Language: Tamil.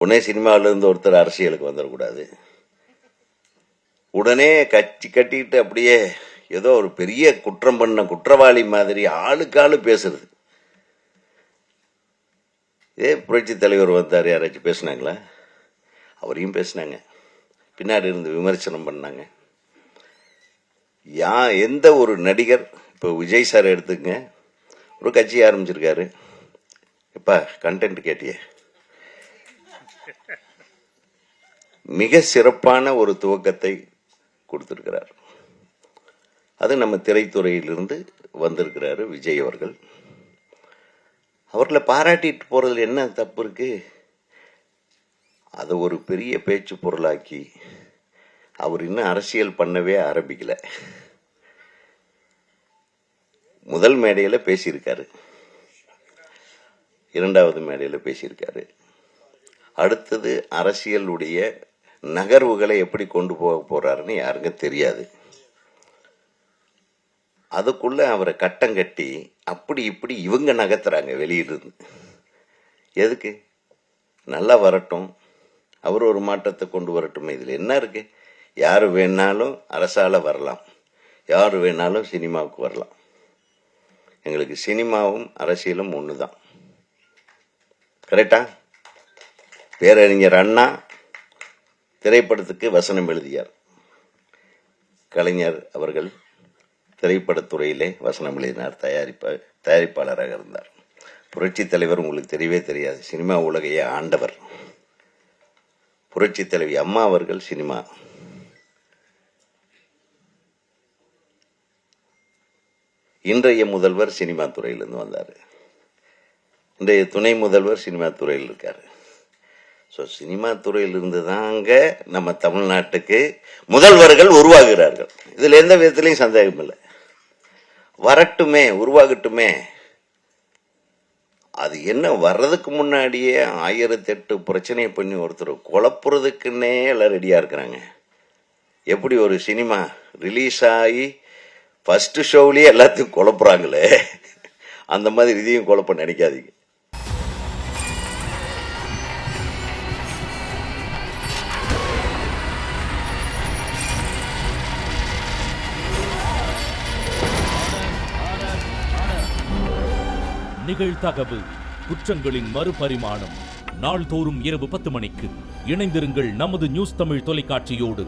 உடனே சினிமாவிலேருந்து ஒருத்தர் அரசியலுக்கு வந்துடக்கூடாது. உடனே கட்சி கட்டிட்டு அப்படியே ஏதோ ஒரு பெரிய குற்றம் பண்ண குற்றவாளி மாதிரி ஆளுக்காளு பேசுறது. இதே புரட்சி தலைவர் வந்தார், யாராச்சும் பேசினாங்களா? அவரையும் பேசினாங்க, பின்னாடி இருந்து விமர்சனம் பண்ணாங்க. எந்த ஒரு நடிகர், இப்போ விஜய் சார் எடுத்துங்க, ஒரு கட்சி ஆரம்பிச்சிருக்காரு. எப்பா கண்டென்ட் கேட்டியே, மிக சிறப்பான ஒரு துவக்கத்தை கொடுத்திருக்கிறார். அது நம்ம திரைத்துறையிலிருந்து வந்திருக்கிறாரு விஜய் அவர்கள். அவர்களை பாராட்டிட்டு போறதுல என்ன தப்பு இருக்கு? அதை ஒரு பெரிய பேச்சு பொருளாக்கி அவர் இன்னும் அரசியல் பண்ணவே ஆரம்பிக்கல. முதல் மேடையில் பேசியிருக்காரு, இரண்டாவது மேடையில் பேசியிருக்காரு. அடுத்தது அரசியலுடைய நகர்வுகளை எப்படி கொண்டு போக போறாருன்னு யாருக்கும் தெரியாது. அதுக்குள்ள அவரை கட்டம் கட்டி அப்படி இப்படி இவங்க நகர்த்துறாங்க வெளியிலிருந்து. எதுக்கு? நல்லா வரட்டும், அவர் ஒரு மாற்றத்தை கொண்டு வரட்டும். இதில் என்ன இருக்கு? யார் வேணாலும் அரசால வரலாம், யார் வேணாலும் சினிமாவுக்கு வரலாம். எங்களுக்கு சினிமாவும் அரசியலும் ஒன்று தான். கரெக்டா? பேரறிஞர் அண்ணா திரைப்படத்துக்கு வசனம் எழுதியார். கலைஞர் அவர்கள் திரைப்படத்துறையிலே வசனம் எழுதினார், தயாரிப்பாளராக இருந்தார். புரட்சி தலைவர் உங்களுக்கு தெரியவே தெரியாது, சினிமா உலகையே ஆண்டவர். புரட்சி தலைவி அம்மா அவர்கள் சினிமா. இன்றைய முதல்வர் சினிமா துறையிலிருந்து வந்தார். இன்றைய துணை முதல்வர் சினிமா துறையில் இருக்காரு. ஸோ சினிமா துறையிலிருந்து தாங்க நம்ம தமிழ்நாட்டுக்கு முதல்வர்கள் உருவாகிறார்கள். இதில் எந்த விதத்திலையும் சந்தேகம் இல்லை. வரட்டுமே, உருவாகட்டுமே. அது என்ன, வர்றதுக்கு முன்னாடியே 1008 பிரச்சனையை பண்ணி ஒருத்தர் குழப்புறதுக்குன்னே எல்லாம் ரெடியாக இருக்கிறாங்க. எப்படி ஒரு சினிமா ரிலீஸ் ஆகி ஃபர்ஸ்ட் ஷோவிலேயே எல்லாத்தையும் குழப்புறாங்களே, அந்த மாதிரி இதையும் குழப்ப நினைக்காதீங்க. நிகழ்தகவு குற்றங்களின் மறுபரிமாணம். நாள்தோறும் இரவு 10 மணிக்கு இணைந்திருங்கள் நமது நியூஸ் தமிழ் தொலைக்காட்சியோடு.